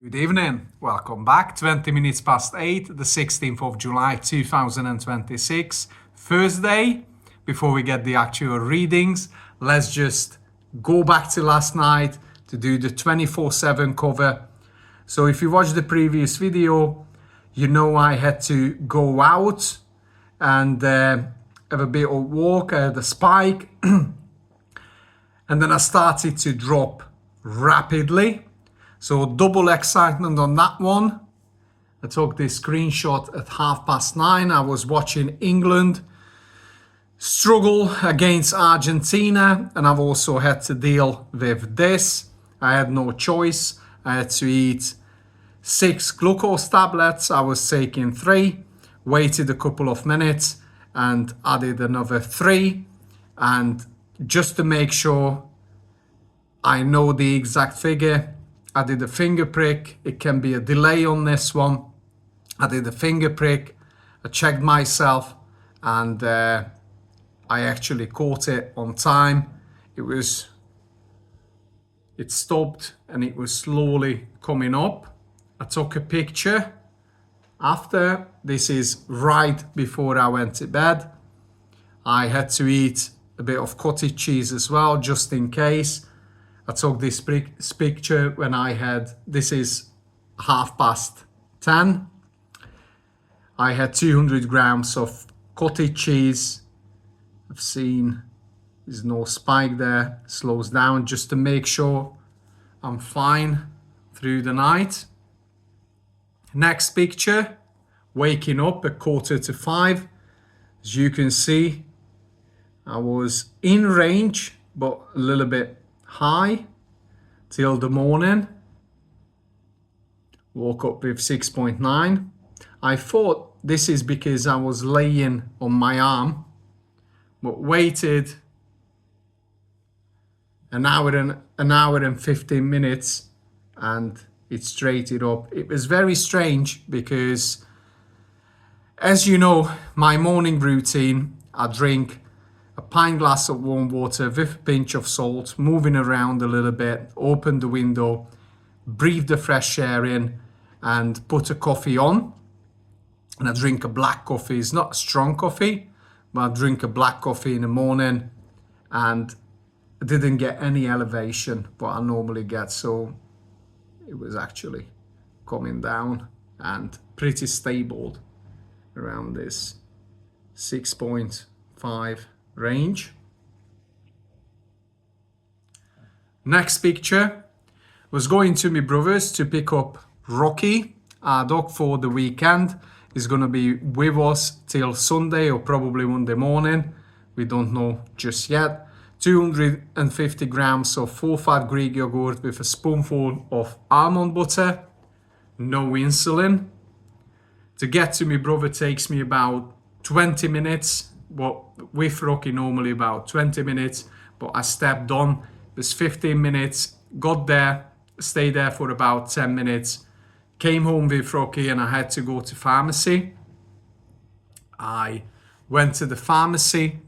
Good evening. Welcome back. 20 minutes past 8, the 16th of July 2026, Thursday. Before we get the actual readings, let's just go back to last night to do the 24/7 cover. So if you watched the previous video, you know I had to go out and have a bit of walk, I had a spike, and then I started to drop rapidly. So double excitement on that one. I took this screenshot at 9:30. I was watching England struggle against Argentina, and I've also had to deal with this. I had no choice. I had to eat 6 glucose tablets. I was taking 3, waited a couple of minutes and added another 3. And just to make sure I know the exact figure, I did a finger prick. It can be a delay on this one. I did a finger prick. I checked myself and I actually caught it on time. It stopped and it was slowly coming up. I took a picture after. This is right before I went to bed. I had to eat a bit of cottage cheese as well, just in case. I took this picture when this is 10:30. I had 200 grams of cottage cheese. I've seen there's no spike there, slows down just to make sure I'm fine through the night. Next picture, waking up at 4:45. As you can see, I was in range, but a little bit high till the morning. Woke up with 6.9. I thought this is because I was laying on my arm, but waited an hour and 15 minutes and it straightened up. It was very strange because, as you know, my morning routine, I drink a pint glass of warm water with a pinch of salt, moving around a little bit, open the window, breathe the fresh air in, and put a coffee on. And I drink a black coffee. It's not a strong coffee, but I drink a black coffee in the morning, and I didn't get any elevation what I normally get. So it was actually coming down and pretty stable around this 6.5 range. Next picture was going to my brother's to pick up Rocky, our dog, for the weekend. He's going to be with us till Sunday or probably Monday morning. We don't know just yet. 250 grams of full-fat Greek yogurt with a spoonful of almond butter. No insulin. To get to my brother takes me about 20 minutes. Well, with Rocky normally about 20 minutes, but I stepped on. It was 15 minutes, got there, stayed there for about 10 minutes, came home with Rocky, and I had to go to pharmacy. I went to the pharmacy.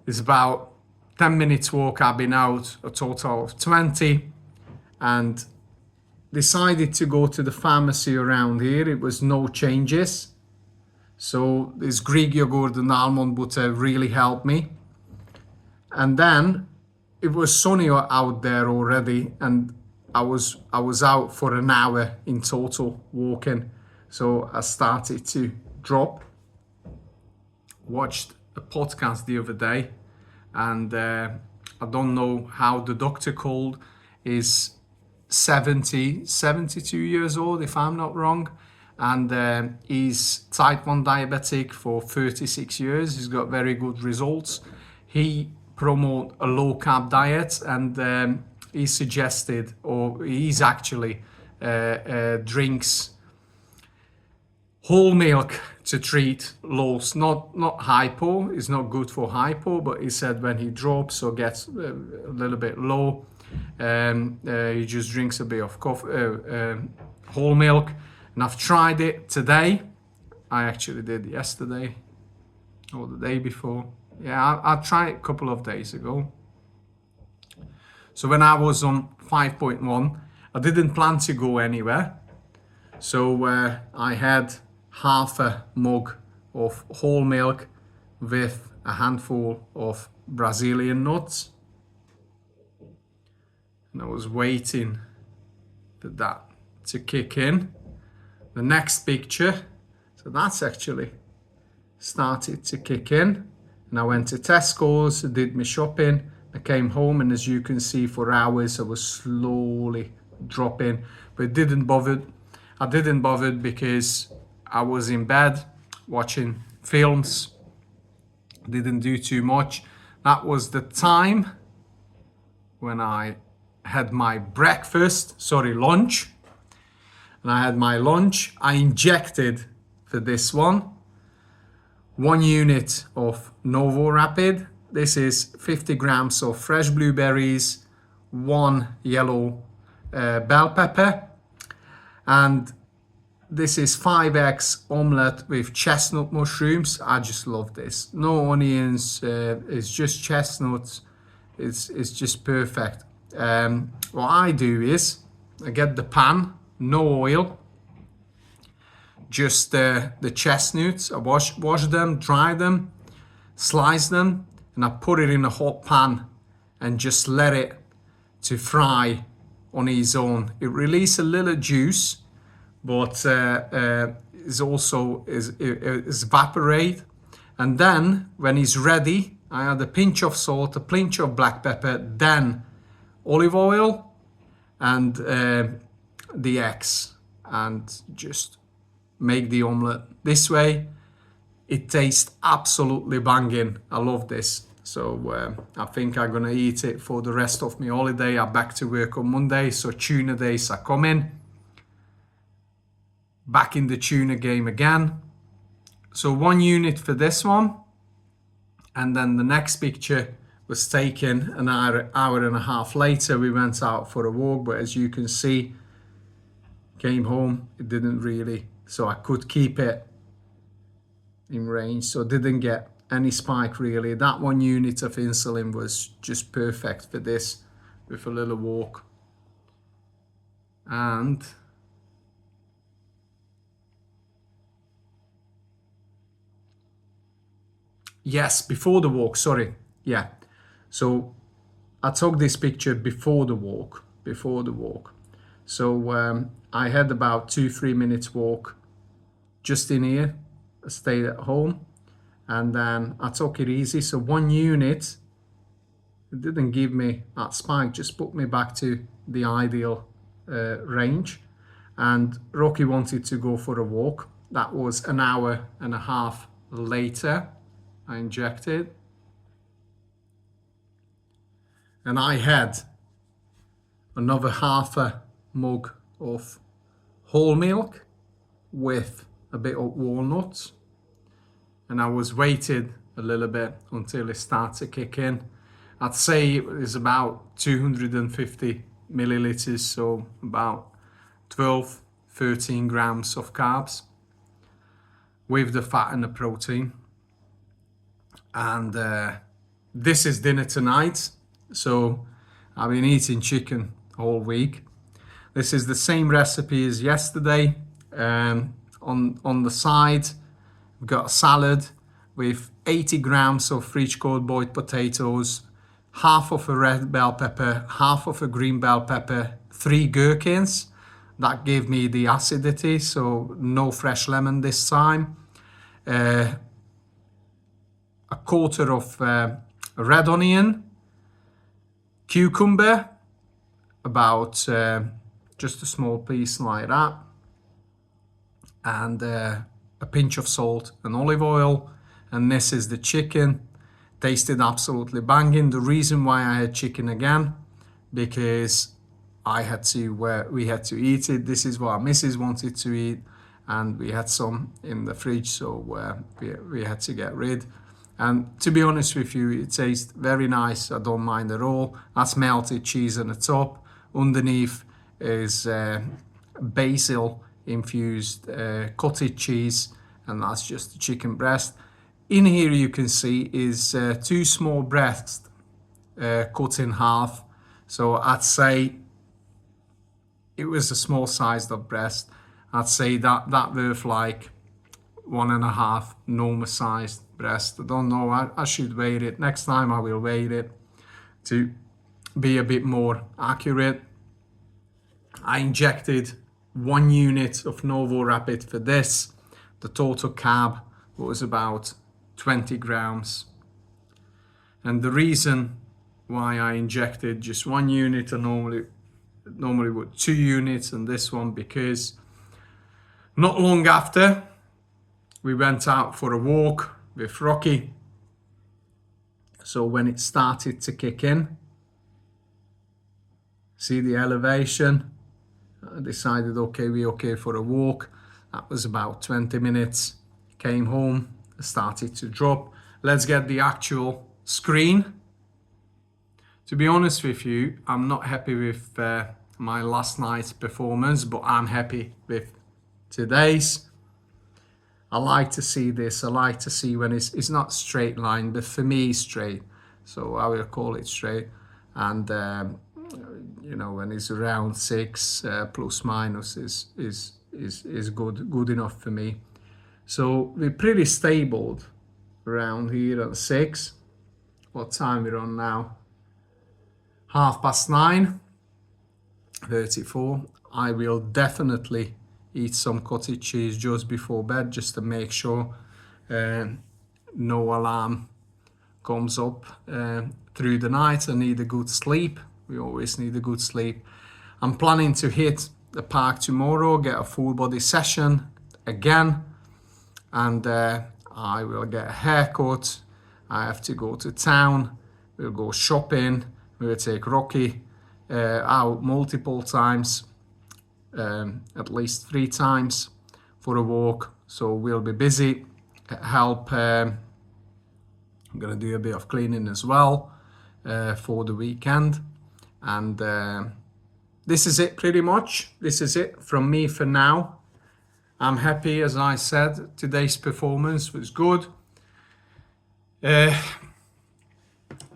It's about 10 minutes walk. I've been out a total of 20 and decided to go to the pharmacy around here. It was no changes. So this Greek yogurt and almond butter really helped me. And then it was sunny out there already, and I was out for an hour in total walking. So I started to drop. Watched a podcast the other day, and I don't know how the doctor called, is 72 years old, if I'm not wrong. And he's type 1 diabetic for 36 years. He's got very good results. He promote a low carb diet, and he suggested, or he's actually drinks whole milk to treat lows, not hypo. It's not good for hypo, but he said when he drops or gets a little bit low, he just drinks a bit of whole milk. And I've tried it today. I actually did yesterday or the day before. Yeah, I tried it a couple of days ago. So when I was on 5.1, I didn't plan to go anywhere. So I had half a mug of whole milk with a handful of Brazilian nuts. And I was waiting for that to kick in. The next picture, so that's actually started to kick in. And I went to Tesco's, did my shopping. I came home, and as you can see, for hours I was slowly dropping, but it didn't bother. I didn't bother because I was in bed watching films. Didn't do too much. That was the time when I had my lunch. And I had my lunch. I injected for this one 1 unit of Novo Rapid. This is 50 grams of fresh blueberries, 1 yellow bell pepper, and this is 5 eggs omelette with chestnut mushrooms. I just love this. No onions, it's just chestnuts. It's just perfect. What I do is I get the pan, no oil, just the chestnuts. I wash them, dry them, slice them, and I put it in a hot pan and just let it to fry on its own. It releases a little juice, but is also is evaporate. And then when it's ready, I add a pinch of salt, a pinch of black pepper, then olive oil and the eggs, and just make the omelette this way. It tastes absolutely banging. I love this. So I think I'm gonna eat it for the rest of my holiday. I'm back to work on Monday, so tuna days are coming. Back in the tuna game again. So 1 unit for this one. And then the next picture was taken an hour and a half later. We went out for a walk, but as you can see, came home, it didn't really, so I could keep it in range, so didn't get any spike really. That 1 unit of insulin was just perfect for this, with a little walk. And yes, before the walk, sorry, yeah. So I took this picture before the walk. So I had about 2-3 minutes walk just in here. I stayed at home, and then I took it easy. So 1 unit, it didn't give me that spike, just put me back to the ideal range. And Rocky wanted to go for a walk. That was an hour and a half later. I injected. And I had another half a mug of whole milk with a bit of walnuts. And I was waited a little bit until it started to kick in. I'd say it was about 250 milliliters, so about 12-13 grams of carbs with the fat and the protein. And this is dinner tonight. So I've been eating chicken all week. This is the same recipe as yesterday. On the side, we've got a salad with 80 grams of French-cold boiled potatoes, half of a red bell pepper, half of a green bell pepper, 3 gherkins. That gave me the acidity, so no fresh lemon this time. A quarter of red onion, cucumber, about just a small piece like that, and a pinch of salt and olive oil. And this is the chicken. Tasted absolutely banging. The reason why I had chicken again, because we had to eat it. This is what Mrs. wanted to eat, and we had some in the fridge, so we had to get rid. And to be honest with you, it tastes very nice. I don't mind at all. That's melted cheese on the top. Underneath is basil infused cottage cheese, and that's just the chicken breast. In here you can see is 2 small breasts cut in half. So I'd say it was a small sized of breast. I'd say that worth like 1.5 normal sized breast. I don't know, I should weigh it. Next time I will weigh it to be a bit more accurate. I injected 1 unit of NovoRapid for this. The total carb was about 20 grams. And the reason why I injected just 1 unit and normally with 2 units and this one, because not long after we went out for a walk with Rocky. So when it started to kick in, see the elevation, I decided, okay, we're okay for a walk. That was about 20 minutes. Came home, started to drop. Let's get the actual screen. To be honest with you, I'm not happy with my last night's performance, but I'm happy with today's. I like to see this. I like to see when it's not straight line, but for me it's straight. So I will call it straight. And you know, when it's around 6 plus minus is good enough for me. So we're pretty stable around here at 6. What time we're on now? 9:30, 34. I will definitely eat some cottage cheese just before bed, just to make sure no alarm comes up through the night. I need a good sleep. We always need a good sleep. I'm planning to hit the park tomorrow, get a full body session again, and I will get a haircut. I have to go to town. We'll go shopping. We'll take Rocky out multiple times, at least 3 times for a walk. So we'll be busy. Help. I'm gonna do a bit of cleaning as well for the weekend. And this is it pretty much. This is it from me for now. I'm happy, as I said, today's performance was good.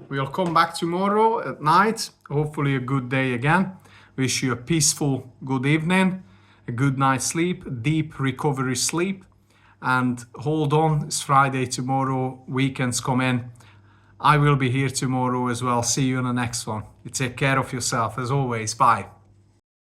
We'll come back tomorrow at night. Hopefully a good day again. Wish you a peaceful good evening, a good night's sleep, deep recovery sleep. And hold on, it's Friday tomorrow, weekends come in. I will be here tomorrow as well. See you in the next one. You take care of yourself as always. Bye.